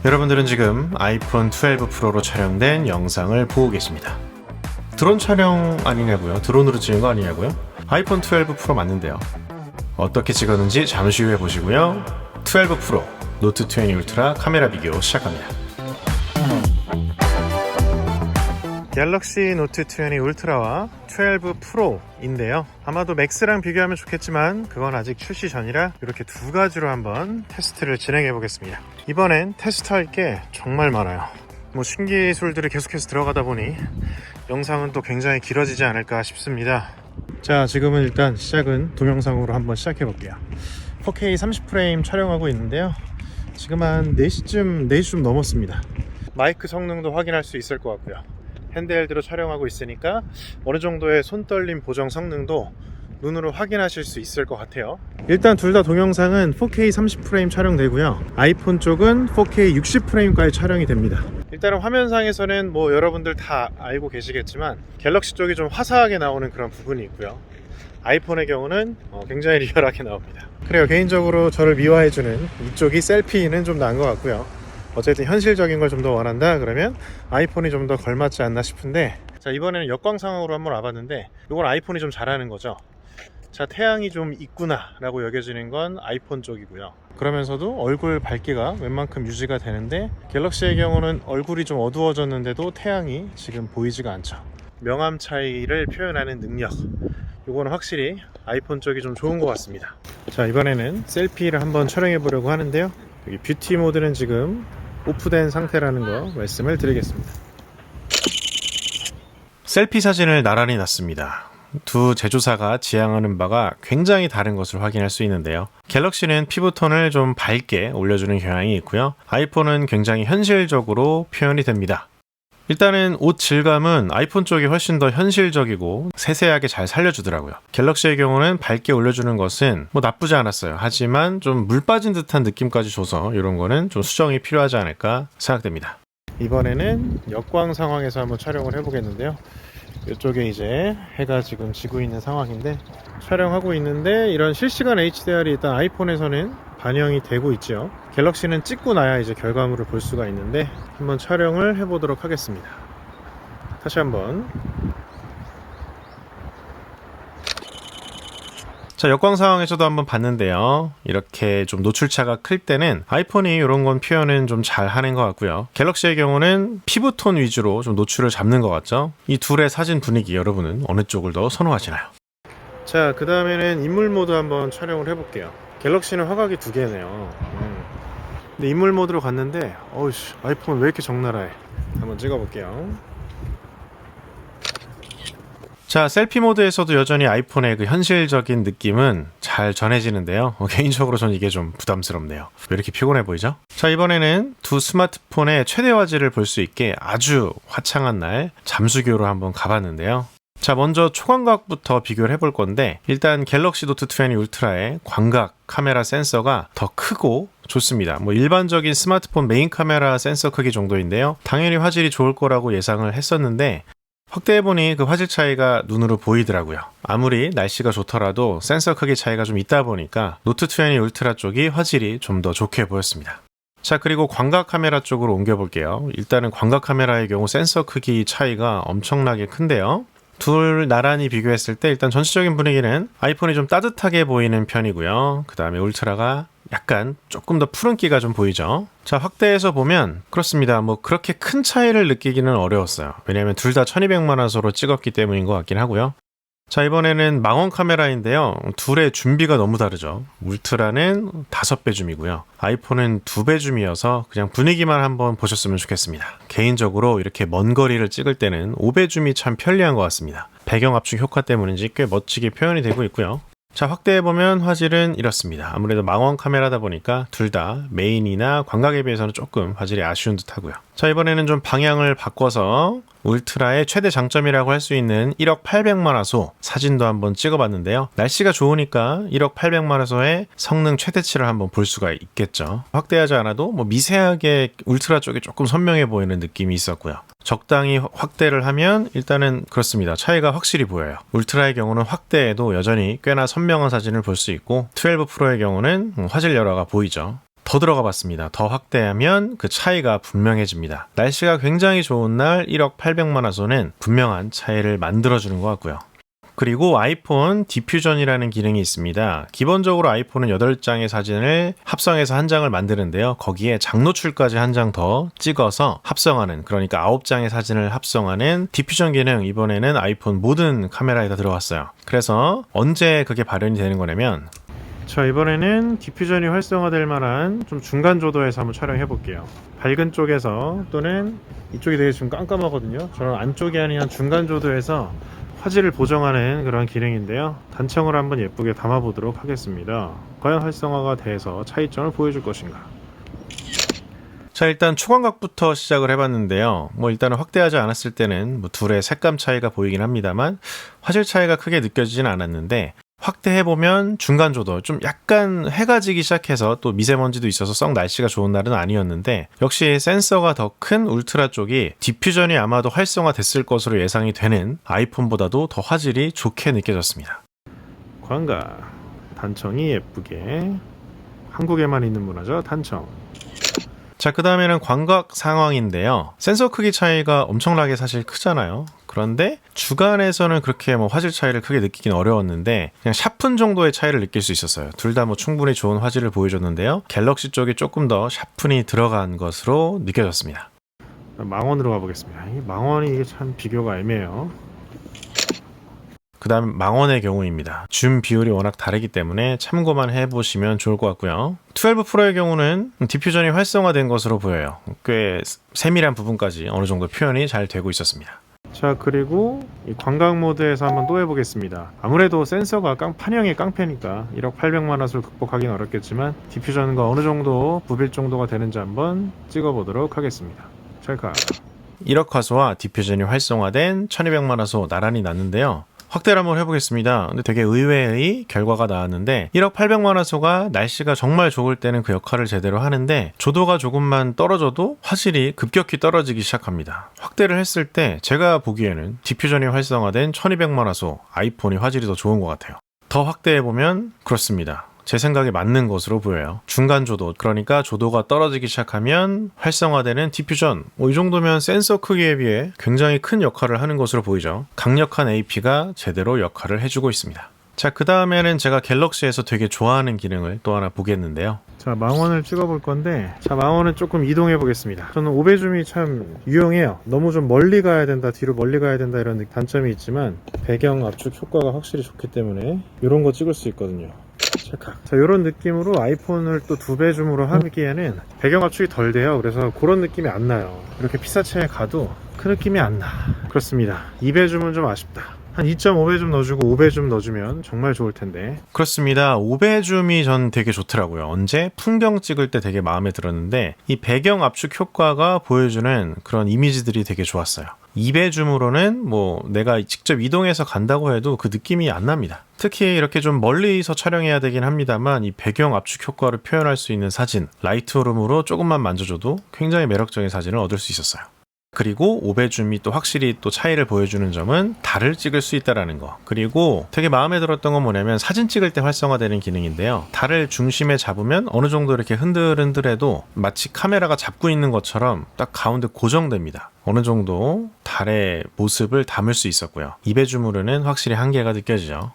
여러분들은 지금 아이폰 12 프로로 촬영된 영상을 보고 계십니다. 드론 촬영 아니냐고요? 드론으로 찍은 거 아니냐고요? 아이폰 12 프로 맞는데요. 어떻게 찍었는지 잠시 후에 보시고요. 12 프로, 노트 20 울트라 카메라 비교 시작합니다. 갤럭시 노트 20 울트라와 12 프로인데요. 아마도 맥스랑 비교하면 좋겠지만 그건 아직 출시 전이라 이렇게 두 가지로 한번 테스트를 진행해 보겠습니다. 이번엔 테스트할 게 정말 많아요. 신기술들이 계속해서 들어가다 보니 영상은 또 굉장히 길어지지 않을까 싶습니다. 자, 지금은 일단 시작은 동영상으로 한번 시작해 볼게요. 4K 30프레임 촬영하고 있는데요. 지금 한 4시 좀 넘었습니다. 마이크 성능도 확인할 수 있을 것 같고요. 핸드헬드로 촬영하고 있으니까 어느 정도의 손떨림 보정 성능도 눈으로 확인하실 수 있을 것 같아요. 일단 둘 다 동영상은 4K 30프레임 촬영되고요. 아이폰 쪽은 4K 60프레임까지 촬영이 됩니다. 일단은 화면상에서는 여러분들 다 알고 계시겠지만 갤럭시 쪽이 좀 화사하게 나오는 그런 부분이 있고요. 아이폰의 경우는 굉장히 리얼하게 나옵니다. 그래요. 개인적으로 저를 미화해주는 이쪽이 셀피는 좀 나은 것 같고요. 어쨌든 현실적인 걸 좀 더 원한다 그러면 아이폰이 좀 더 걸맞지 않나 싶은데, 자, 이번에는 역광 상황으로 한번 와봤는데 이건 아이폰이 좀 잘하는 거죠. 자, 태양이 좀 있구나 라고 여겨지는 건 아이폰 쪽이고요. 그러면서도 얼굴 밝기가 웬만큼 유지가 되는데 갤럭시의 경우는 얼굴이 좀 어두워졌는데도 태양이 지금 보이지가 않죠. 명암 차이를 표현하는 능력, 이거는 확실히 아이폰 쪽이 좀 좋은 것 같습니다. 자, 이번에는 셀피를 한번 촬영해 보려고 하는데요. 여기 뷰티 모드는 지금 오프된 상태라는 거 말씀을 드리겠습니다. 셀피 사진을 나란히 놨습니다. 두 제조사가 지향하는 바가 굉장히 다른 것을 확인할 수 있는데요. 갤럭시는 피부톤을 좀 밝게 올려주는 경향이 있고요. 아이폰은 굉장히 현실적으로 표현이 됩니다. 일단은 옷 질감은 아이폰 쪽이 훨씬 더 현실적이고 세세하게 잘 살려주더라고요. 갤럭시의 경우는 밝게 올려주는 것은 나쁘지 않았어요. 하지만 좀 물 빠진 듯한 느낌까지 줘서 이런 거는 좀 수정이 필요하지 않을까 생각됩니다. 이번에는 역광 상황에서 한번 촬영을 해보겠는데요. 이쪽에 이제 해가 지금 지고 있는 상황인데 촬영하고 있는데 이런 실시간 HDR이 일단 아이폰에서는 반영이 되고 있죠. 갤럭시는 찍고 나야 이제 결과물을 볼 수가 있는데 한번 촬영을 해보도록 하겠습니다. 다시 한번. 자, 역광 상황에서도 한번 봤는데요. 이렇게 좀 노출차가 클 때는 아이폰이 이런 건 표현은 좀 잘 하는 것 같고요. 갤럭시의 경우는 피부톤 위주로 좀 노출을 잡는 것 같죠. 이 둘의 사진 분위기, 여러분은 어느 쪽을 더 선호하시나요? 자, 그 다음에는 인물 모드 한번 촬영을 해볼게요. 갤럭시는 화각이 두 개네요. 근데 인물 모드로 갔는데 아이폰 왜 이렇게 적나라해. 한번 찍어볼게요. 자, 셀피 모드에서도 여전히 아이폰의 그 현실적인 느낌은 잘 전해지는데요. 개인적으로 전 이게 좀 부담스럽네요. 왜 이렇게 피곤해 보이죠? 자, 이번에는 두 스마트폰의 최대 화질을 볼 수 있게 아주 화창한 날 잠수교로 한번 가봤는데요. 자, 먼저 초광각부터 비교를 해볼 건데 일단 갤럭시 노트 20 울트라의 광각 카메라 센서가 더 크고 좋습니다. 일반적인 스마트폰 메인 카메라 센서 크기 정도인데요. 당연히 화질이 좋을 거라고 예상을 했었는데 확대해보니 그 화질 차이가 눈으로 보이더라고요. 아무리 날씨가 좋더라도 센서 크기 차이가 좀 있다 보니까 노트 20 울트라 쪽이 화질이 좀 더 좋게 보였습니다. 자, 그리고 광각 카메라 쪽으로 옮겨볼게요. 일단은 광각 카메라의 경우 센서 크기 차이가 엄청나게 큰데요. 둘 나란히 비교했을 때 일단 전체적인 분위기는 아이폰이 좀 따뜻하게 보이는 편이고요. 그 다음에 울트라가 약간 조금 더 푸른기가 좀 보이죠. 자, 확대해서 보면 그렇습니다. 그렇게 큰 차이를 느끼기는 어려웠어요. 왜냐하면 둘 다 1200만화소로 찍었기 때문인 것 같긴 하고요. 자, 이번에는 망원 카메라인데요. 둘의 줌비가 너무 다르죠. 울트라는 5배 줌이고요. 아이폰은 2배 줌이어서 그냥 분위기만 한번 보셨으면 좋겠습니다. 개인적으로 이렇게 먼 거리를 찍을 때는 5배 줌이 참 편리한 것 같습니다. 배경 압축 효과 때문인지 꽤 멋지게 표현이 되고 있고요. 자, 확대해보면 화질은 이렇습니다. 아무래도 망원 카메라다 보니까 둘 다 메인이나 광각에 비해서는 조금 화질이 아쉬운 듯 하고요. 자, 이번에는 좀 방향을 바꿔서 울트라의 최대 장점이라고 할 수 있는 1억 800만화소 사진도 한번 찍어봤는데요. 날씨가 좋으니까 1억 800만화소의 성능 최대치를 한번 볼 수가 있겠죠. 확대하지 않아도 미세하게 울트라 쪽이 조금 선명해 보이는 느낌이 있었고요. 적당히 확대를 하면 일단은 그렇습니다. 차이가 확실히 보여요. 울트라의 경우는 확대해도 여전히 꽤나 선명한 사진을 볼 수 있고 12 프로의 경우는 화질 열화가 보이죠. 더 들어가 봤습니다. 더 확대하면 그 차이가 분명해집니다. 날씨가 굉장히 좋은 날 1억 800만 화소는 분명한 차이를 만들어주는 것 같고요. 그리고 아이폰 디퓨전이라는 기능이 있습니다. 기본적으로 아이폰은 8장의 사진을 합성해서 한 장을 만드는데요. 거기에 장노출까지 한 장 더 찍어서 합성하는, 그러니까 9장의 사진을 합성하는 디퓨전 기능, 이번에는 아이폰 모든 카메라에 다 들어왔어요. 그래서 언제 그게 발현이 되는 거냐면, 자, 이번에는 디퓨전이 활성화될 만한 좀 중간 조도에서 한번 촬영해 볼게요. 밝은 쪽에서, 또는 이쪽이 되게 지금 깜깜하거든요. 저는 안쪽이 아닌 중간 조도에서 화질을 보정하는 그런 기능인데요. 단청을 한번 예쁘게 담아보도록 하겠습니다. 과연 활성화가 돼서 차이점을 보여줄 것인가. 자, 일단 초광각부터 시작을 해봤는데요. 일단은 확대하지 않았을 때는 둘의 색감 차이가 보이긴 합니다만 화질 차이가 크게 느껴지진 않았는데, 확대해보면 중간조도 좀 약간 해가 지기 시작해서 또 미세먼지도 있어서 썩 날씨가 좋은 날은 아니었는데, 역시 센서가 더 큰 울트라 쪽이 디퓨전이 아마도 활성화됐을 것으로 예상이 되는 아이폰보다도 더 화질이 좋게 느껴졌습니다. 광각 단청이 예쁘게, 한국에만 있는 문화죠, 단청. 자, 그 다음에는 광각 상황인데요. 센서 크기 차이가 엄청나게 사실 크잖아요. 그런데 주간에서는 그렇게 화질 차이를 크게 느끼긴 어려웠는데, 그냥 샤픈 정도의 차이를 느낄 수 있었어요. 둘 다 충분히 좋은 화질을 보여줬는데요. 갤럭시 쪽이 조금 더 샤픈이 들어간 것으로 느껴졌습니다. 망원으로 가보겠습니다. 이 망원이 이게 참 비교가 애매해요. 그 다음 망원의 경우입니다. 줌 비율이 워낙 다르기 때문에 참고만 해보시면 좋을 것 같고요. 12 프로의 경우는 디퓨전이 활성화된 것으로 보여요. 꽤 세밀한 부분까지 어느 정도 표현이 잘 되고 있었습니다. 자, 그리고 이 광각 모드에서 한번 또 해보겠습니다. 아무래도 센서가 판형의 깡패니까 1억 800만 화소를 극복하기는 어렵겠지만 디퓨전과 어느 정도 부빌 정도가 되는지 한번 찍어보도록 하겠습니다. 찰칵. 1억 화소와 디퓨전이 활성화된 1200만 화소 나란히 났는데요. 확대를 한번 해보겠습니다. 근데 되게 의외의 결과가 나왔는데, 1억 800만 화소가 날씨가 정말 좋을 때는 그 역할을 제대로 하는데, 조도가 조금만 떨어져도 화질이 급격히 떨어지기 시작합니다. 확대를 했을 때 제가 보기에는 디퓨전이 활성화된 1200만 화소 아이폰이 화질이 더 좋은 것 같아요. 더 확대해보면 그렇습니다. 제 생각에 맞는 것으로 보여요. 중간 조도, 그러니까 조도가 떨어지기 시작하면 활성화되는 디퓨전, 이 정도면 센서 크기에 비해 굉장히 큰 역할을 하는 것으로 보이죠. 강력한 AP가 제대로 역할을 해주고 있습니다. 자, 그 다음에는 제가 갤럭시에서 되게 좋아하는 기능을 또 하나 보겠는데요. 자, 망원을 찍어볼 건데, 자, 망원은 조금 이동해 보겠습니다. 저는 5배줌이 참 유용해요. 너무 좀 멀리 가야 된다, 뒤로 멀리 가야 된다 이런 단점이 있지만 배경 압축 효과가 확실히 좋기 때문에 이런 거 찍을 수 있거든요. 찰칵. 자, 이런 느낌으로 아이폰을 또 2배 줌으로 하기에는 배경 압축이 덜 돼요. 그래서 그런 느낌이 안 나요. 이렇게 피사체에 가도 그 느낌이 안 나. 그렇습니다. 2배 줌은 좀 아쉽다. 한 2.5배 줌 넣어주고 5배 줌 넣어주면 정말 좋을 텐데. 그렇습니다. 5배 줌이 전 되게 좋더라고요. 언제? 풍경 찍을 때 되게 마음에 들었는데, 이 배경 압축 효과가 보여주는 그런 이미지들이 되게 좋았어요. 2배 줌으로는 내가 직접 이동해서 간다고 해도 그 느낌이 안 납니다. 특히 이렇게 좀 멀리서 촬영해야 되긴 합니다만, 이 배경 압축 효과를 표현할 수 있는 사진, 라이트룸으로 조금만 만져줘도 굉장히 매력적인 사진을 얻을 수 있었어요. 그리고 5배 줌이 또 확실히 또 차이를 보여주는 점은 달을 찍을 수 있다는 거. 그리고 되게 마음에 들었던 건 뭐냐면, 사진 찍을 때 활성화되는 기능인데요. 달을 중심에 잡으면 어느 정도 이렇게 흔들흔들해도 마치 카메라가 잡고 있는 것처럼 딱 가운데 고정됩니다. 어느 정도 달의 모습을 담을 수 있었고요. 2배 줌으로는 확실히 한계가 느껴지죠.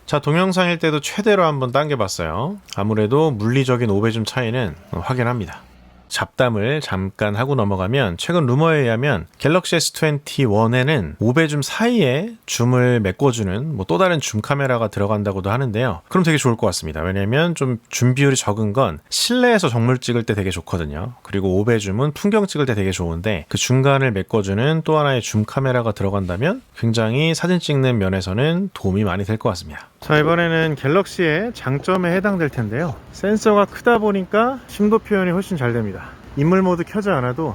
자, 동영상일 때도 최대로 한번 당겨봤어요. 아무래도 물리적인 5배 줌 차이는 확연합니다. 잡담을 잠깐 하고 넘어가면, 최근 루머에 의하면 갤럭시 S21에는 5배 줌 사이에 줌을 메꿔주는 또 다른 줌 카메라가 들어간다고도 하는데요. 그럼 되게 좋을 것 같습니다. 왜냐면 좀 줌 비율이 적은 건 실내에서 정물 찍을 때 되게 좋거든요. 그리고 5배 줌은 풍경 찍을 때 되게 좋은데, 그 중간을 메꿔주는 또 하나의 줌 카메라가 들어간다면 굉장히 사진 찍는 면에서는 도움이 많이 될 것 같습니다. 자, 이번에는 갤럭시의 장점에 해당될 텐데요. 센서가 크다 보니까 심도 표현이 훨씬 잘 됩니다. 인물 모드 켜지 않아도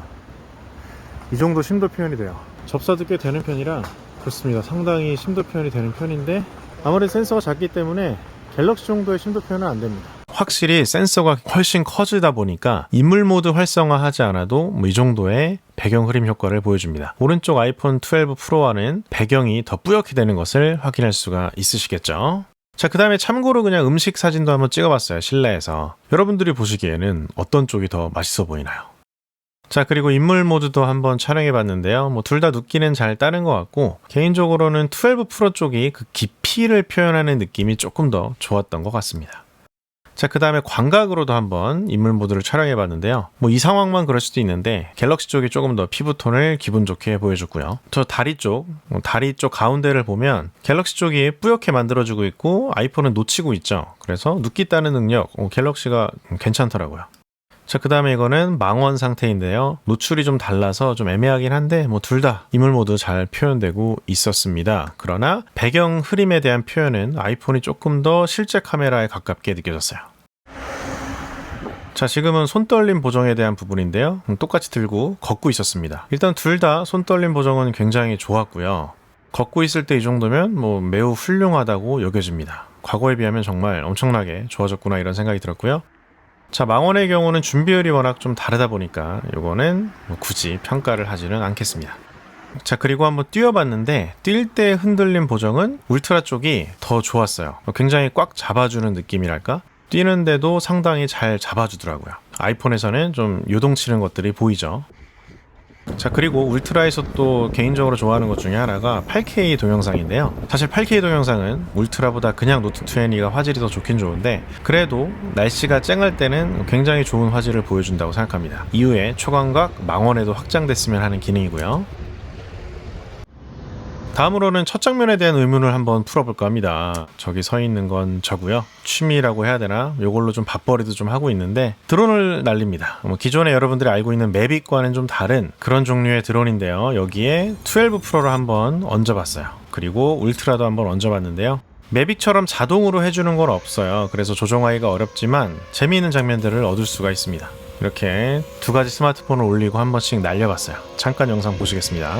이 정도 심도 표현이 돼요. 접사도 꽤 되는 편이라 그렇습니다. 상당히 심도 표현이 되는 편인데, 아무래도 센서가 작기 때문에 갤럭시 정도의 심도 표현은 안 됩니다. 확실히 센서가 훨씬 커지다 보니까 인물 모드 활성화하지 않아도 이 정도의 배경 흐림 효과를 보여줍니다. 오른쪽 아이폰 12 프로와는 배경이 더 뿌옇게 되는 것을 확인할 수가 있으시겠죠. 자, 그 다음에 참고로 그냥 음식 사진도 한번 찍어봤어요. 실내에서. 여러분들이 보시기에는 어떤 쪽이 더 맛있어 보이나요? 자, 그리고 인물 모드도 한번 촬영해봤는데요. 뭐 둘 다 눕기는 잘 따른 것 같고, 개인적으로는 12 프로 쪽이 그 깊이를 표현하는 느낌이 조금 더 좋았던 것 같습니다. 자, 그 다음에 광각으로도 한번 인물 모드를 촬영해봤는데요. 뭐 이 상황만 그럴 수도 있는데 갤럭시 쪽이 조금 더 피부톤을 기분 좋게 보여줬고요. 저 다리 쪽 가운데를 보면 갤럭시 쪽이 뿌옇게 만들어주고 있고 아이폰은 놓치고 있죠. 그래서 눕기 따는 능력 갤럭시가 괜찮더라고요. 자, 그 다음에 이거는 망원 상태인데요. 노출이 좀 달라서 좀 애매하긴 한데 뭐 둘 다 인물 모드 잘 표현되고 있었습니다. 그러나 배경 흐림에 대한 표현은 아이폰이 조금 더 실제 카메라에 가깝게 느껴졌어요. 자, 지금은 손떨림 보정에 대한 부분인데요. 똑같이 들고 걷고 있었습니다. 일단 둘 다 손떨림 보정은 굉장히 좋았고요. 걷고 있을 때 이 정도면 뭐 매우 훌륭하다고 여겨집니다. 과거에 비하면 정말 엄청나게 좋아졌구나 이런 생각이 들었고요. 자, 망원의 경우는 준비율이 워낙 좀 다르다 보니까 이거는 뭐 굳이 평가를 하지는 않겠습니다. 자, 그리고 한번 뛰어봤는데 뛸 때 흔들림 보정은 울트라 쪽이 더 좋았어요. 굉장히 꽉 잡아주는 느낌이랄까? 뛰는데도 상당히 잘 잡아주더라고요. 아이폰에서는 좀 요동치는 것들이 보이죠. 자, 그리고 울트라에서 또 개인적으로 좋아하는 것 중에 하나가 8K 동영상인데요. 사실 8K 동영상은 울트라보다 그냥 노트 20가 화질이 더 좋긴 좋은데 그래도 날씨가 쨍할 때는 굉장히 좋은 화질을 보여준다고 생각합니다. 이후에 초광각 망원에도 확장됐으면 하는 기능이고요. 다음으로는 첫 장면에 대한 의문을 한번 풀어볼까 합니다. 저기 서 있는 건 저고요. 취미라고 해야 되나? 요걸로 좀 밥벌이도 좀 하고 있는데 드론을 날립니다. 기존에 여러분들이 알고 있는 매빅과는 좀 다른 그런 종류의 드론인데요. 여기에 12 프로를 한번 얹어봤어요. 그리고 울트라도 한번 얹어봤는데요. 매빅처럼 자동으로 해주는 건 없어요. 그래서 조정하기가 어렵지만 재미있는 장면들을 얻을 수가 있습니다. 이렇게 두 가지 스마트폰을 올리고 한 번씩 날려봤어요. 잠깐 영상 보시겠습니다.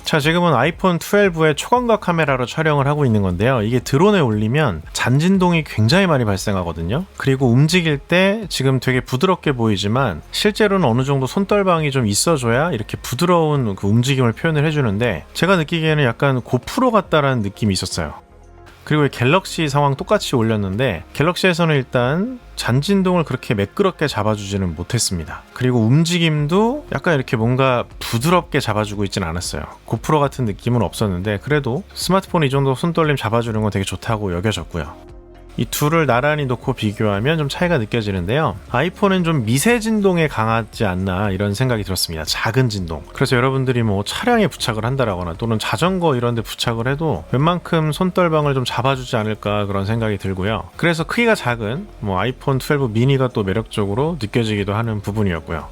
자, 지금은 아이폰 12의 초광각 카메라로 촬영을 하고 있는 건데요. 이게 드론에 올리면 잔진동이 굉장히 많이 발생하거든요. 그리고 움직일 때 지금 되게 부드럽게 보이지만 실제로는 어느 정도 손떨방이 좀 있어줘야 이렇게 부드러운 그 움직임을 표현을 해주는데 제가 느끼기에는 약간 고프로 같다라는 느낌이 있었어요. 그리고 갤럭시 상황 똑같이 올렸는데 갤럭시에서는 일단 잔진동을 그렇게 매끄럽게 잡아주지는 못했습니다. 그리고 움직임도 약간 이렇게 뭔가 부드럽게 잡아주고 있진 않았어요. 고프로 같은 느낌은 없었는데 그래도 스마트폰 이 정도 손떨림 잡아주는 건 되게 좋다고 여겨졌고요. 이 둘을 나란히 놓고 비교하면 좀 차이가 느껴지는데요. 아이폰은 좀 미세 진동에 강하지 않나 이런 생각이 들었습니다. 작은 진동. 그래서 여러분들이 뭐 차량에 부착을 한다거나 또는 자전거 이런 데 부착을 해도 웬만큼 손떨방을 좀 잡아주지 않을까 그런 생각이 들고요. 그래서 크기가 작은 뭐 아이폰 12 미니가 또 매력적으로 느껴지기도 하는 부분이었고요.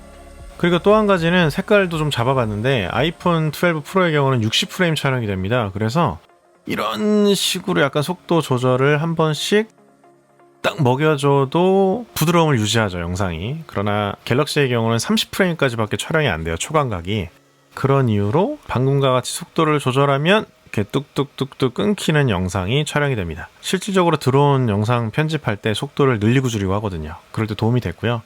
그리고 또 한 가지는 색깔도 좀 잡아봤는데 아이폰 12 프로의 경우는 60프레임 촬영이 됩니다. 그래서 이런 식으로 약간 속도 조절을 한 번씩 딱 먹여줘도 부드러움을 유지하죠, 영상이. 그러나 갤럭시의 경우는 30프레임까지밖에 촬영이 안 돼요, 초광각이. 그런 이유로 방금과 같이 속도를 조절하면 이렇게 뚝뚝뚝뚝 끊기는 영상이 촬영이 됩니다. 실질적으로 드론 영상 편집할 때 속도를 늘리고 줄이고 하거든요. 그럴 때 도움이 됐고요.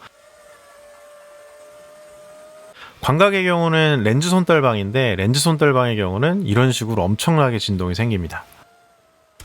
광각의 경우는 렌즈 손떨방인데 렌즈 손떨방의 경우는 이런 식으로 엄청나게 진동이 생깁니다.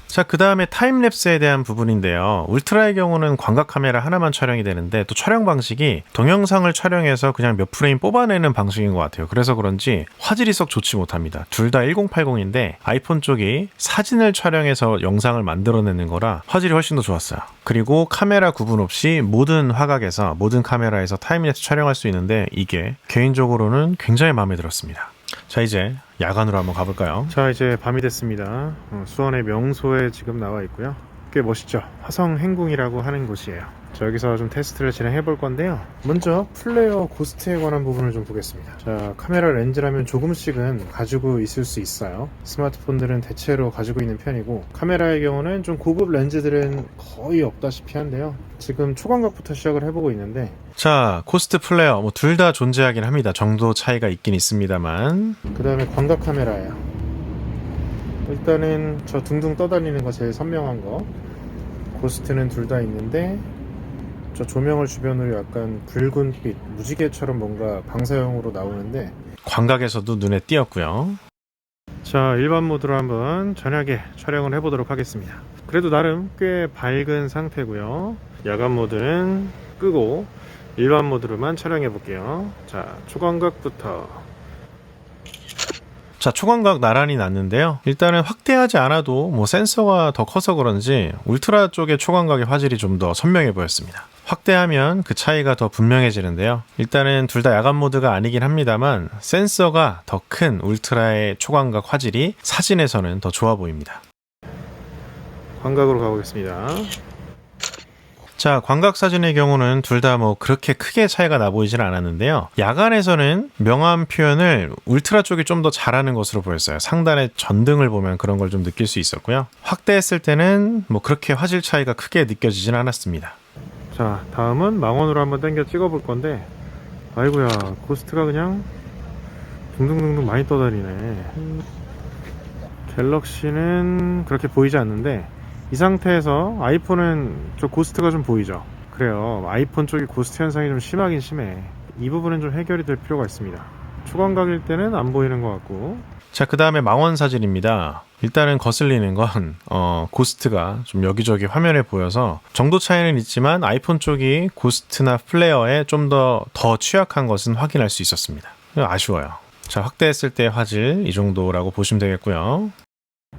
자, 그 다음에 타임랩스에 대한 부분인데요. 울트라의 경우는 광각 카메라 하나만 촬영이 되는데 또 촬영 방식이 동영상을 촬영해서 그냥 몇 프레임 뽑아내는 방식인 것 같아요. 그래서 그런지 화질이 썩 좋지 못합니다. 둘 다 1080인데 아이폰 쪽이 사진을 촬영해서 영상을 만들어내는 거라 화질이 훨씬 더 좋았어요. 그리고 카메라 구분 없이 모든 화각에서 모든 카메라에서 타임랩스 촬영할 수 있는데 이게 개인적으로는 굉장히 마음에 들었습니다. 자, 이제 야간으로 한번 가볼까요? 자, 이제 밤이 됐습니다. 수원의 명소에 지금 나와 있고요. 꽤 멋있죠? 화성 행궁이라고 하는 곳이에요. 자, 여기서 좀 테스트를 진행해 볼 건데요. 먼저 플레어 고스트에 관한 부분을 좀 보겠습니다. 자, 카메라 렌즈라면 조금씩은 가지고 있을 수 있어요. 스마트폰들은 대체로 가지고 있는 편이고, 카메라의 경우는 좀 고급 렌즈들은 거의 없다시피 한데요. 지금 초광각부터 시작을 해보고 있는데, 자, 고스트 플레어 뭐 둘 다 존재하긴 합니다. 정도 차이가 있긴 있습니다만. 그 다음에 광각 카메라예요. 일단은 저 둥둥 떠다니는 거 제일 선명한 거. 고스트는 둘 다 있는데, 저 조명을 주변으로 약간 붉은빛 무지개처럼 뭔가 방사형으로 나오는데 광각에서도 눈에 띄었고요. 자, 일반 모드로 한번 저녁에 촬영을 해보도록 하겠습니다. 그래도 나름 꽤 밝은 상태고요. 야간 모드는 끄고 일반 모드로만 촬영해 볼게요. 자, 초광각부터. 자, 초광각 나란히 났는데요. 일단은 확대하지 않아도 뭐 센서가 더 커서 그런지 울트라 쪽의 초광각의 화질이 좀 더 선명해 보였습니다. 확대하면 그 차이가 더 분명해지는데요. 일단은 둘 다 야간 모드가 아니긴 합니다만 센서가 더 큰 울트라의 초광각 화질이 사진에서는 더 좋아 보입니다. 광각으로 가보겠습니다. 자, 광각 사진의 경우는 둘 다 뭐 그렇게 크게 차이가 나 보이지는 않았는데요. 야간에서는 명암 표현을 울트라 쪽이 좀 더 잘하는 것으로 보였어요. 상단의 전등을 보면 그런 걸 좀 느낄 수 있었고요. 확대했을 때는 뭐 그렇게 화질 차이가 크게 느껴지진 않았습니다. 자, 다음은 망원으로 한번 당겨 찍어 볼 건데, 아이고야, 고스트가 그냥 둥둥둥둥 많이 떠다니네. 갤럭시는 그렇게 보이지 않는데, 이 상태에서 아이폰은 저 고스트가 좀 보이죠. 그래요, 아이폰 쪽이 고스트 현상이 좀 심하긴 심해. 이 부분은 좀 해결이 될 필요가 있습니다. 초광각일 때는 안 보이는 것 같고. 자, 그 다음에 망원 사진입니다. 일단은 거슬리는 건 고스트가 좀 여기저기 화면에 보여서 정도 차이는 있지만 아이폰 쪽이 고스트나 플레어에 좀 더 취약한 것은 확인할 수 있었습니다. 아쉬워요. 자, 확대했을 때 화질 이 정도라고 보시면 되겠고요.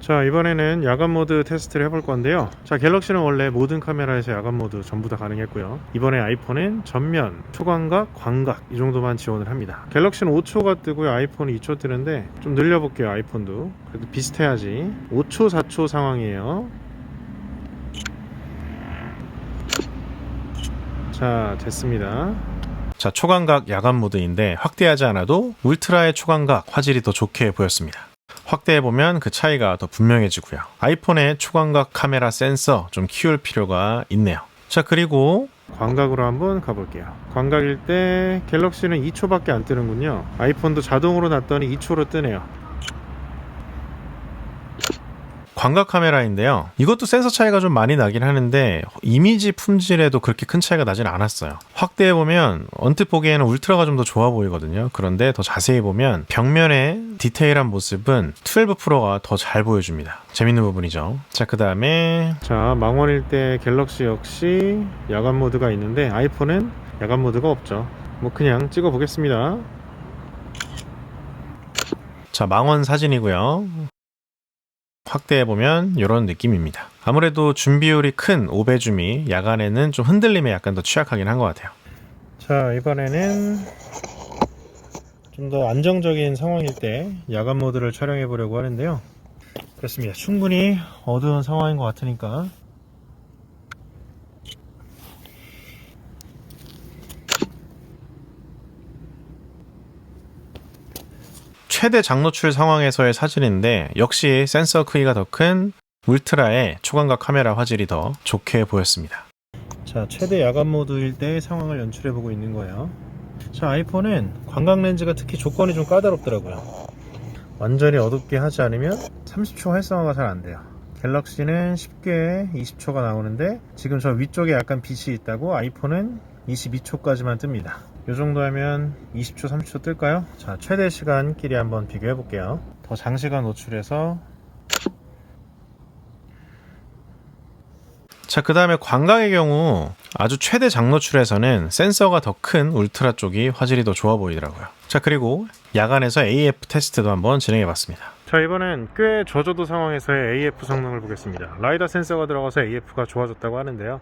자, 이번에는 야간 모드 테스트를 해볼 건데요. 자, 갤럭시는 원래 모든 카메라에서 야간 모드 전부 다 가능했고요. 이번에 아이폰은 전면, 초광각, 광각 이 정도만 지원을 합니다. 갤럭시는 5초가 뜨고요. 아이폰은 2초 뜨는데 좀 늘려볼게요. 아이폰도 그래도 비슷해야지. 5초, 4초 상황이에요. 자, 됐습니다. 자, 초광각 야간 모드인데 확대하지 않아도 울트라의 초광각 화질이 더 좋게 보였습니다. 확대해보면 그 차이가 더 분명해지고요. 아이폰의 초광각 카메라 센서 좀 키울 필요가 있네요. 자, 그리고 광각으로 한번 가볼게요. 광각일 때 갤럭시는 2초밖에 안 뜨는군요. 아이폰도 자동으로 놨더니 2초로 뜨네요. 광각 카메라인데요. 이것도 센서 차이가 좀 많이 나긴 하는데 이미지 품질에도 그렇게 큰 차이가 나진 않았어요. 확대해보면 언뜻 보기에는 울트라가 좀 더 좋아 보이거든요. 그런데 더 자세히 보면 벽면의 디테일한 모습은 12 프로가 더 잘 보여줍니다. 재밌는 부분이죠. 자, 그 다음에 자, 망원일 때 갤럭시 역시 야간 모드가 있는데 아이폰은 야간 모드가 없죠. 뭐 그냥 찍어 보겠습니다. 자, 망원 사진이고요. 확대해보면 이런 느낌입니다. 아무래도 줌비율이 큰 5배 줌이 야간에는 좀 흔들림에 약간 더 취약하긴 한 것 같아요. 자, 이번에는 좀 더 안정적인 상황일 때 야간 모드를 촬영해 보려고 하는데요. 그렇습니다. 충분히 어두운 상황인 것 같으니까 최대 장노출 상황에서의 사진인데 역시 센서 크기가 더 큰 울트라의 초광각 카메라 화질이 더 좋게 보였습니다. 자, 최대 야간 모드일 때의 상황을 연출해 보고 있는 거예요. 자, 아이폰은 광각 렌즈가 특히 조건이 좀 까다롭더라고요. 완전히 어둡게 하지 않으면 30초 활성화가 잘 안 돼요. 갤럭시는 쉽게 20초가 나오는데 지금 저 위쪽에 약간 빛이 있다고 아이폰은 22초까지만 뜹니다. 이 정도 하면 20초, 30초 뜰까요? 자, 최대 시간끼리 한번 비교해 볼게요. 더 장시간 노출해서 자, 그 다음에 광각의 경우 아주 최대 장노출에서는 센서가 더 큰 울트라 쪽이 화질이 더 좋아 보이더라고요. 자, 그리고 야간에서 AF 테스트도 한번 진행해 봤습니다. 자, 이번엔 꽤 저조도 상황에서의 AF 성능을 보겠습니다. 라이다 센서가 들어가서 AF가 좋아졌다고 하는데요.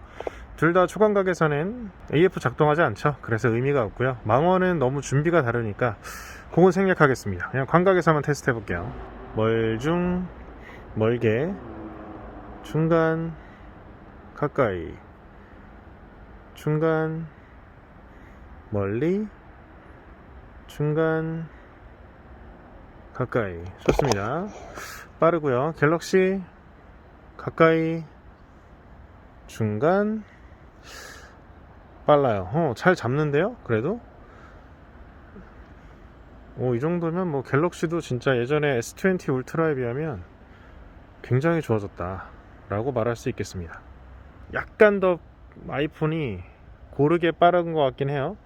둘 다 초광각에서는 AF 작동하지 않죠. 그래서 의미가 없고요. 망원은 너무 준비가 다르니까 그건 생략하겠습니다. 그냥 광각에서만 테스트 해볼게요. 멀중, 멀게, 중간, 가까이, 중간, 멀리, 중간, 가까이. 좋습니다. 빠르고요. 갤럭시 가까이, 중간, 빨라요. 잘 잡는데요? 그래도 이 정도면 뭐 갤럭시도 진짜 예전에 S20 울트라에 비하면 굉장히 좋아졌다 라고 말할 수 있겠습니다. 약간 더 아이폰이 고르게 빠른 것 같긴 해요.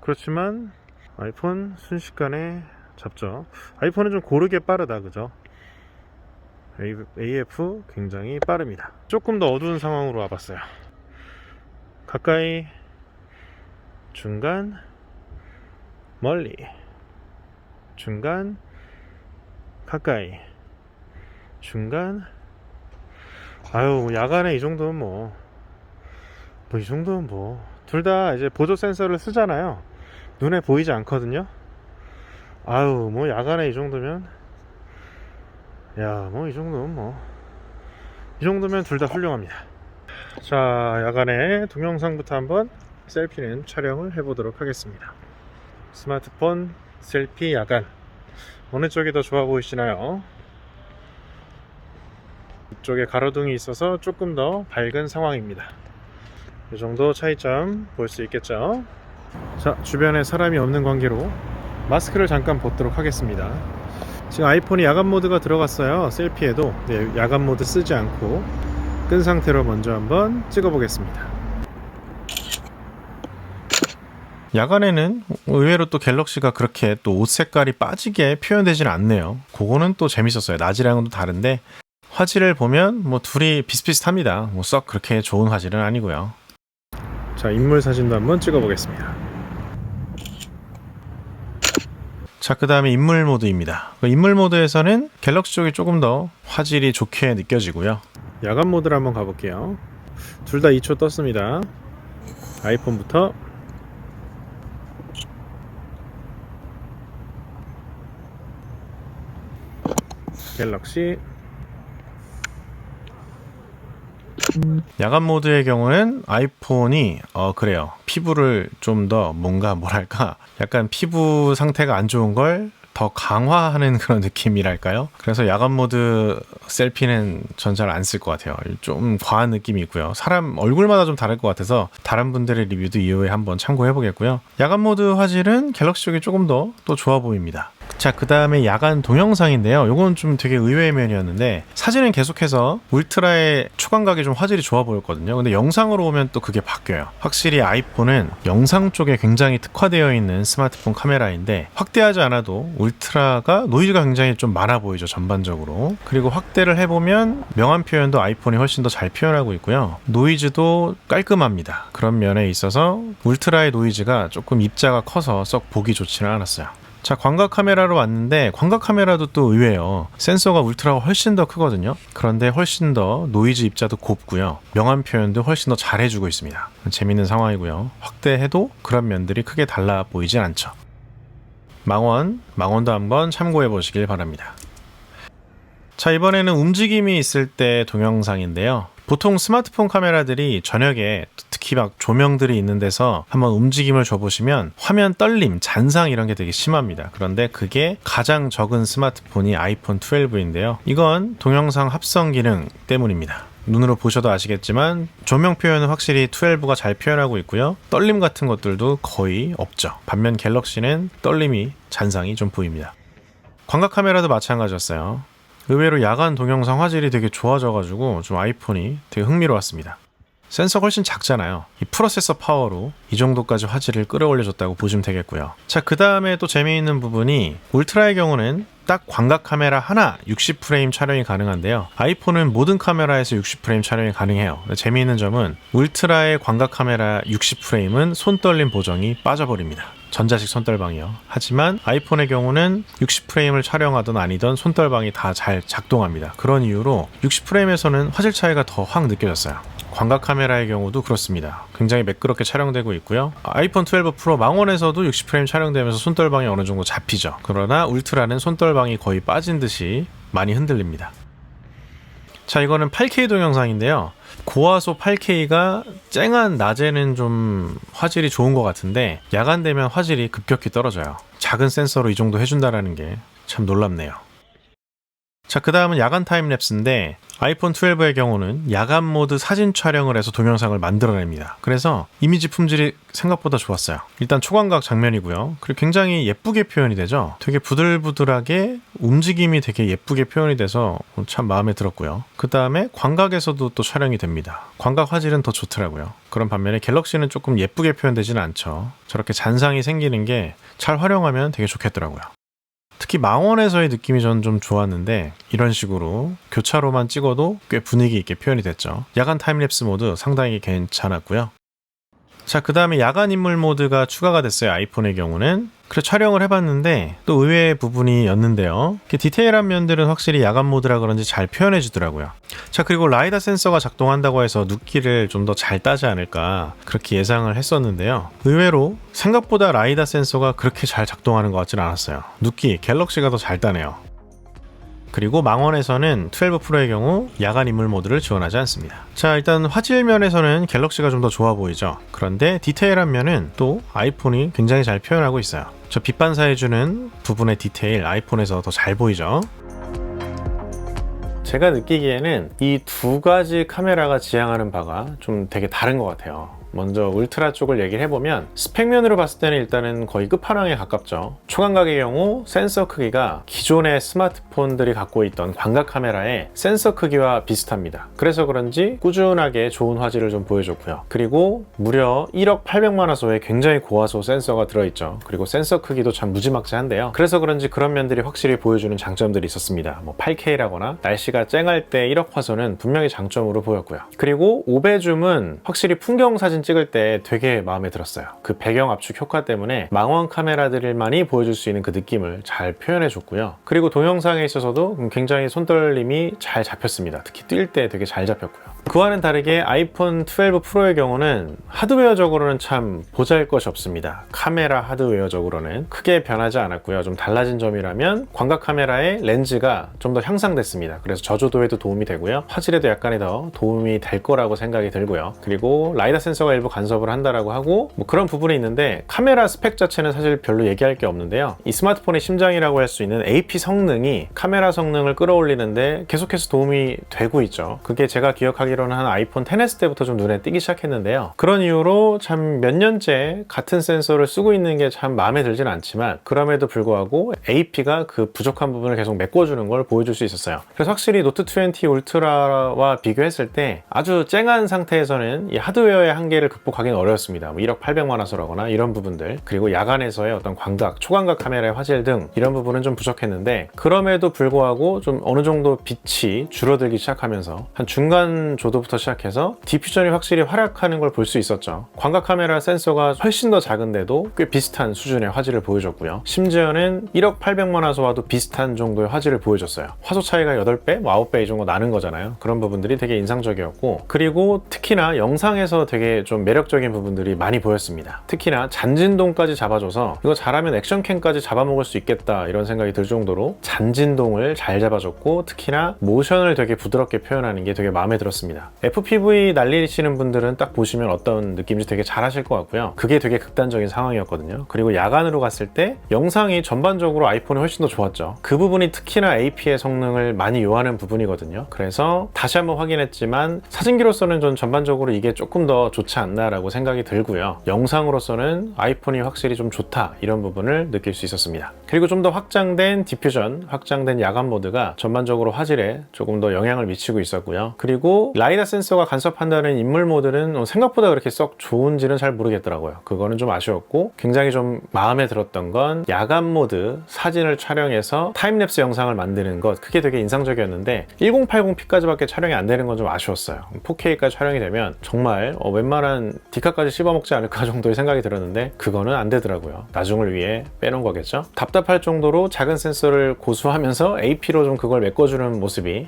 그렇지만 아이폰 순식간에 잡죠. 아이폰은 좀 고르게 빠르다, 그죠? AF 굉장히 빠릅니다. 조금 더 어두운 상황으로 와봤어요. 가까이, 중간, 멀리, 중간, 가까이, 중간. 아유, 야간에 이 정도면 이 정도면 둘 다 이제 보조 센서를 쓰잖아요. 눈에 보이지 않거든요. 아유, 야간에 이 정도면, 이 정도면 둘 다 훌륭합니다. 자, 야간에 동영상부터 한번 셀피는 촬영을 해보도록 하겠습니다. 스마트폰 셀피 야간, 어느 쪽이 더 좋아 보이시나요? 이쪽에 가로등이 있어서 조금 더 밝은 상황입니다. 이 정도 차이점 볼 수 있겠죠? 자, 주변에 사람이 없는 관계로 마스크를 잠깐 벗도록 하겠습니다. 지금 아이폰이 야간 모드가 들어갔어요. 셀피에도. 네, 야간 모드 쓰지 않고 끈 상태로 먼저 한번 찍어 보겠습니다. 야간에는 의외로 또 갤럭시가 그렇게 또 옷 색깔이 빠지게 표현되지는 않네요. 그거는 또 재밌었어요. 낮이랑은 또 다른데 화질을 보면 둘이 비슷비슷합니다. 썩 그렇게 좋은 화질은 아니고요. 자, 인물 사진도 한번 찍어 보겠습니다. 자, 그 다음에 인물 모드입니다. 인물 모드에서는 갤럭시 쪽이 조금 더 화질이 좋게 느껴지고요. 야간 모드를 한번 가볼게요. 둘 다 2초 떴습니다. 아이폰부터 갤럭시. 야간 모드의 경우는 아이폰이 그래요. 피부를 좀 더 약간 피부 상태가 안 좋은 걸 더 강화하는 그런 느낌이랄까요? 그래서 야간 모드 셀피는 전 잘 안 쓸 것 같아요. 좀 과한 느낌이 있고요. 사람 얼굴마다 좀 다를 것 같아서 다른 분들의 리뷰도 이후에 한번 참고해 보겠고요. 야간 모드 화질은 갤럭시 쪽이 조금 더 또 좋아 보입니다. 자, 그 다음에 야간 동영상인데요. 요건 좀 되게 의외의 면이었는데 사진은 계속해서 울트라의 초광각이 좀 화질이 좋아 보였거든요. 근데 영상으로 오면 또 그게 바뀌어요. 확실히 아이폰은 영상 쪽에 굉장히 특화되어 있는 스마트폰 카메라인데 확대하지 않아도 울트라가 노이즈가 굉장히 좀 많아 보이죠, 전반적으로. 그리고 확대를 해보면 명암 표현도 아이폰이 훨씬 더 잘 표현하고 있고요. 노이즈도 깔끔합니다. 그런 면에 있어서 울트라의 노이즈가 조금 입자가 커서 썩 보기 좋지는 않았어요. 자, 광각 카메라로 왔는데 광각 카메라도 또 의외예요. 센서가 울트라가 훨씬 더 크거든요. 그런데 훨씬 더 노이즈 입자도 곱고요. 명암 표현도 훨씬 더 잘해주고 있습니다. 재밌는 상황이고요. 확대해도 그런 면들이 크게 달라 보이진 않죠. 망원도 한번 참고해 보시길 바랍니다. 자, 이번에는 움직임이 있을 때 동영상인데요. 보통 스마트폰 카메라들이 저녁에 특히 막 조명들이 있는 데서 한번 움직임을 줘보시면 화면 떨림, 잔상 이런 게 되게 심합니다. 그런데 그게 가장 적은 스마트폰이 아이폰 12인데요. 이건 동영상 합성 기능 때문입니다. 눈으로 보셔도 아시겠지만 조명 표현은 확실히 12가 잘 표현하고 있고요. 떨림 같은 것들도 거의 없죠. 반면 갤럭시는 떨림이, 잔상이 좀 보입니다. 광각 카메라도 마찬가지였어요. 의외로 야간 동영상 화질이 되게 좋아져가지고 좀 아이폰이 되게 흥미로웠습니다. 센서가 훨씬 작잖아요. 이 프로세서 파워로 이 정도까지 화질을 끌어올려줬다고 보시면 되겠고요. 자, 그 다음에 또 재미있는 부분이 울트라의 경우는 딱 광각 카메라 하나 60프레임 촬영이 가능한데요. 아이폰은 모든 카메라에서 60프레임 촬영이 가능해요. 재미있는 점은 울트라의 광각 카메라 60프레임은 손떨림 보정이 빠져버립니다. 전자식 손떨방이요. 하지만 아이폰의 경우는 60프레임을 촬영하든 아니든 손떨방이 다 잘 작동합니다. 그런 이유로 60프레임에서는 화질 차이가 더 확 느껴졌어요. 광각 카메라의 경우도 그렇습니다. 굉장히 매끄럽게 촬영되고 있고요. 아이폰 12 프로 망원에서도 60프레임 촬영되면서 손떨방이 어느 정도 잡히죠. 그러나 울트라는 손떨방이 거의 빠진 듯이 많이 흔들립니다. 자, 이거는 8K 동영상인데요. 고화소 8K가 쨍한 낮에는 좀 화질이 좋은 것 같은데 야간 되면 화질이 급격히 떨어져요. 작은 센서로 이 정도 해준다는 게 참 놀랍네요. 자, 그 다음은 야간 타임랩스인데 아이폰 12의 경우는 야간 모드 사진 촬영을 해서 동영상을 만들어냅니다. 그래서 이미지 품질이 생각보다 좋았어요. 일단 초광각 장면이고요. 그리고 굉장히 예쁘게 표현이 되죠. 되게 부들부들하게 움직임이 되게 예쁘게 표현이 돼서 참 마음에 들었고요. 그 다음에 광각에서도 또 촬영이 됩니다. 광각 화질은 더 좋더라고요. 그런 반면에 갤럭시는 조금 예쁘게 표현되지는 않죠. 저렇게 잔상이 생기는 게 잘 활용하면 되게 좋겠더라고요. 특히 망원에서의 느낌이 저는 좀 좋았는데 이런 식으로 교차로만 찍어도 꽤 분위기 있게 표현이 됐죠. 야간 타임랩스 모드 상당히 괜찮았고요. 자, 그 다음에 야간 인물 모드가 추가가 됐어요. 아이폰의 경우는. 그래서 촬영을 해봤는데 또 의외의 부분이었는데요. 디테일한 면들은 확실히 야간 모드라 그런지 잘 표현해 주더라고요. 자, 그리고 라이다 센서가 작동한다고 해서 눕기를 좀 더 잘 따지 않을까 그렇게 예상을 했었는데요. 의외로 생각보다 라이다 센서가 그렇게 잘 작동하는 것 같지는 않았어요. 눕기 갤럭시가 더 잘 따네요. 그리고 망원에서는 12 프로의 경우 야간 인물 모드를 지원하지 않습니다. 자, 일단 화질 면에서는 갤럭시가 좀 더 좋아 보이죠. 그런데 디테일한 면은 또 아이폰이 굉장히 잘 표현하고 있어요. 저 빛 반사해주는 부분의 디테일 아이폰에서 더 잘 보이죠. 제가 느끼기에는 이 두 가지 카메라가 지향하는 바가 좀 되게 다른 것 같아요. 먼저 울트라 쪽을 얘기를 해보면 스펙면으로 봤을 때는 일단은 거의 끝판왕에 가깝죠. 초광각의 경우 센서 크기가 기존의 스마트폰들이 갖고 있던 광각 카메라의 센서 크기와 비슷합니다. 그래서 그런지 꾸준하게 좋은 화질을 좀 보여줬고요. 그리고 무려 1억 800만 화소의 굉장히 고화소 센서가 들어있죠. 그리고 센서 크기도 참 무지막지한데요. 그래서 그런지 그런 면들이 확실히 보여주는 장점들이 있었습니다. 8K라거나 날씨가 쨍할 때 1억 화소는 분명히 장점으로 보였고요. 그리고 5배줌은 확실히 풍경 사진 찍을 때 되게 마음에 들었어요. 그 배경 압축 효과 때문에 망원 카메라들만이 보여줄 수 있는 그 느낌을 잘 표현해 줬고요. 그리고 동영상에 있어서도 굉장히 손떨림이 잘 잡혔습니다. 특히 뛸 때 되게 잘 잡혔고요. 그와는 다르게 아이폰 12 프로의 경우는 하드웨어적으로는 참 보잘것이 없습니다. 카메라 하드웨어적으로는 크게 변하지 않았고요. 좀 달라진 점이라면 광각 카메라의 렌즈가 좀 더 향상됐습니다. 그래서 저조도에도 도움이 되고요. 화질에도 약간의 더 도움이 될 거라고 생각이 들고요. 그리고 라이다 센서가 일부 간섭을 한다라고 하고 그런 부분이 있는데 카메라 스펙 자체는 사실 별로 얘기할 게 없는데요. 이 스마트폰의 심장이라고 할 수 있는 AP 성능이 카메라 성능을 끌어올리는데 계속해서 도움이 되고 있죠. 그게 제가 기억하기로는 한 아이폰 XS 때부터 좀 눈에 띄기 시작했는데요. 그런 이유로 참 몇 년째 같은 센서를 쓰고 있는 게 참 마음에 들진 않지만 그럼에도 불구하고 AP가 그 부족한 부분을 계속 메꿔주는 걸 보여줄 수 있었어요. 그래서 확실히 노트 20 울트라와 비교했을 때 아주 쨍한 상태에서는 이 하드웨어의 한계를 극복하기는 어려웠습니다. 1억 800만 화소라거나 이런 부분들, 그리고 야간에서의 어떤 광각, 초광각 카메라의 화질 등 이런 부분은 좀 부족했는데 그럼에도 불구하고 좀 어느 정도 빛이 줄어들기 시작하면서 한 중간 조도부터 시작해서 디퓨전이 확실히 활약하는 걸 볼 수 있었죠. 광각 카메라 센서가 훨씬 더 작은데도 꽤 비슷한 수준의 화질을 보여줬고요. 심지어는 1억 800만 화소와도 비슷한 정도의 화질을 보여줬어요. 화소 차이가 8배, 9배 이 정도 나는 거잖아요. 그런 부분들이 되게 인상적이었고, 그리고 특히나 영상에서 되게 좀 매력적인 부분들이 많이 보였습니다. 특히나 잔진동까지 잡아줘서 이거 잘하면 액션캠까지 잡아먹을 수 있겠다 이런 생각이 들 정도로 잔진동을 잘 잡아줬고, 특히나 모션을 되게 부드럽게 표현하는 게 되게 마음에 들었습니다. FPV 날리시는 분들은 딱 보시면 어떤 느낌인지 되게 잘 하실 것 같고요. 그게 되게 극단적인 상황이었거든요. 그리고 야간으로 갔을 때 영상이 전반적으로 아이폰이 훨씬 더 좋았죠. 그 부분이 특히나 AP의 성능을 많이 요하는 부분이거든요. 그래서 다시 한번 확인했지만 사진기로서는 전 전반적으로 이게 조금 더 좋지 않나라고 생각이 들고요. 영상으로서는 아이폰이 확실히 좀 좋다 이런 부분을 느낄 수 있었습니다. 그리고 좀 더 확장된 디퓨전, 확장된 야간 모드가 전반적으로 화질에 조금 더 영향을 미치고 있었고요. 그리고 라이다 센서가 간섭한다는 인물 모드는 생각보다 그렇게 썩 좋은지는 잘 모르겠더라고요. 그거는 좀 아쉬웠고, 굉장히 좀 마음에 들었던 건 야간 모드 사진을 촬영해서 타임랩스 영상을 만드는 것, 그게 되게 인상적이었는데 1080p까지밖에 촬영이 안 되는 건 좀 아쉬웠어요. 4K까지 촬영이 되면 정말 웬만한 디카까지 씹어먹지 않을까 정도의 생각이 들었는데 그거는 안 되더라고요. 나중을 위해 빼놓은 거겠죠. 답답할 정도로 작은 센서를 고수하면서 AP로 좀 그걸 메꿔주는 모습이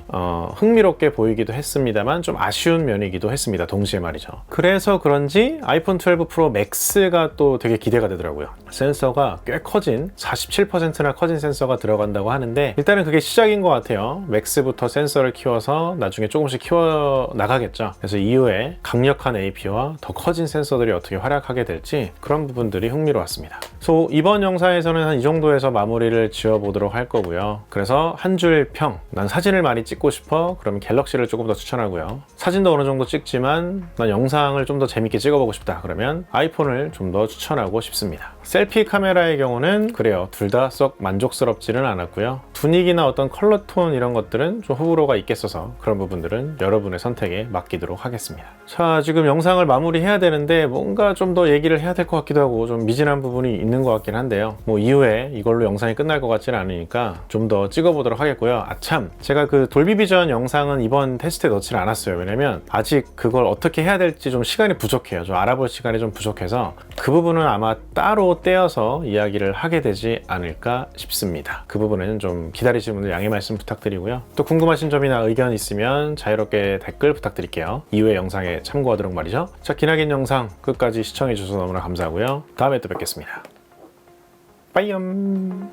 흥미롭게 보이기도 했습니다만 있지만 좀 아쉬운 면이기도 했습니다. 동시에 말이죠. 그래서 그런지 아이폰 12 프로 맥스가 또 되게 기대가 되더라고요. 센서가 꽤 커진 47%나 커진 센서가 들어간다고 하는데 일단은 그게 시작인 것 같아요. 맥스부터 센서를 키워서 나중에 조금씩 키워 나가겠죠. 그래서 이후에 강력한 AP와 더 커진 센서들이 어떻게 활약하게 될지 그런 부분들이 흥미로웠습니다. 그래서 이번 영상에서는 한 이 정도에서 마무리를 지어보도록 할 거고요. 그래서 한 줄 평, 난 사진을 많이 찍고 싶어. 그러면 갤럭시를 조금 더 추천하고요. 사진도 어느 정도 찍지만 난 영상을 좀 더 재밌게 찍어보고 싶다. 그러면 아이폰을 좀 더 추천하고 싶습니다. 셀피 카메라의 경우는 그래요. 둘 다 썩 만족스럽지는 않았고요. 분위기나 어떤 컬러 톤 이런 것들은 좀 호불호가 있겠어서 그런 부분들은 여러분의 선택에 맡기도록 하겠습니다. 자, 지금 영상을 마무리해야 되는데 뭔가 좀 더 얘기를 해야 될 것 같기도 하고 좀 미진한 부분이 있는 것 같긴 한데요. 뭐 이후에 이걸로 영상이 끝날 것 같지는 않으니까 좀 더 찍어보도록 하겠고요. 아참, 제가 그 돌비 비전 영상은 이번 테스트에 넣지는 않았어요. 왜냐면 아직 그걸 어떻게 해야 될지 좀 시간이 부족해요. 좀 알아볼 시간이 좀 부족해서 그 부분은 아마 따로 떼어서 이야기를 하게 되지 않을까 싶습니다. 그 부분에는 좀 기다리시는 분들 양해 말씀 부탁드리고요. 또 궁금하신 점이나 의견 있으면 자유롭게 댓글 부탁드릴게요. 이후의 영상에 참고하도록 말이죠. 자, 기나긴 영상 끝까지 시청해주셔서 너무나 감사하고요. 다음에 또 뵙겠습니다. 빠이염.